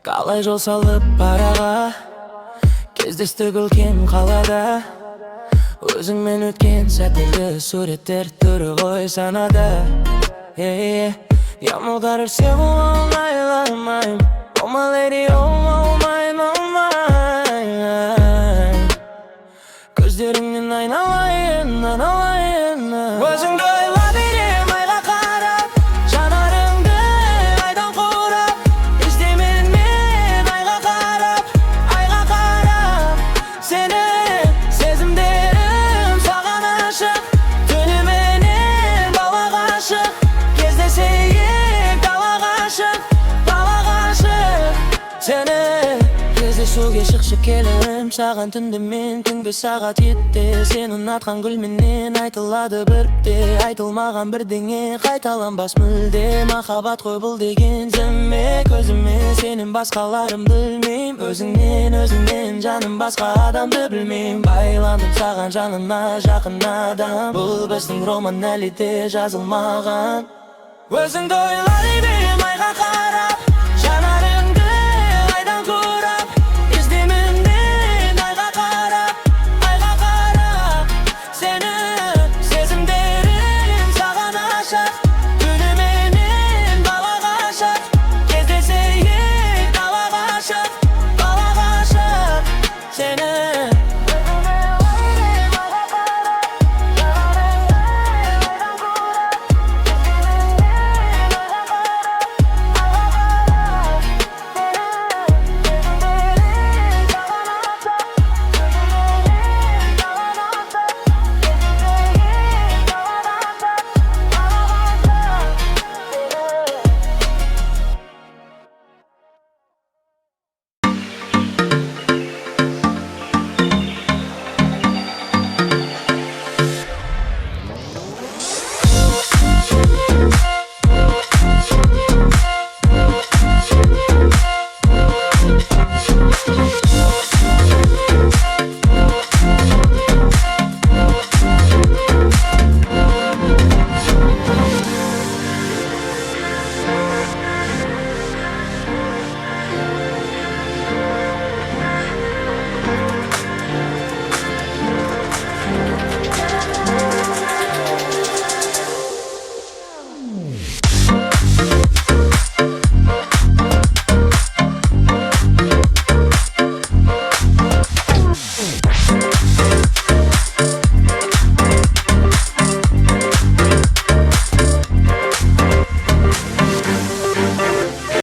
Қалай жол салып параға, кездестік үлкен қалада. Өзіңмен өткен сәттерді суреттер түрі ғой санада. Ямылдар үрсе бұл айламайм. Oh my lady, oh mine, oh mine. Көздеріңнен айналайын, айналайын. Өзіңді ойлап берем айға қарап, жанарыңды айдан қорап. Іздемен мен айға қарап, сені сезімдерім саған ашық. Түніменен бала ғашық, кездесейік далаға ашық. Сені кездесуге шықшы келем, саған түнде мен түнгі сағат етте. Сені ұнатқан гүлменен айтылады бірде, айтылмаған бірдеңе қайталанбас мүлде. Махаббат қой бұл деген зіме, көзіме сенен басқаларым білмейм. Өзіңнен жаным басқа адамды білмейм. Байландым саған жаныма жақын адам, бұл біздің роман әлі де жазылмаған. Өзіңді ойлай берем айға қарап,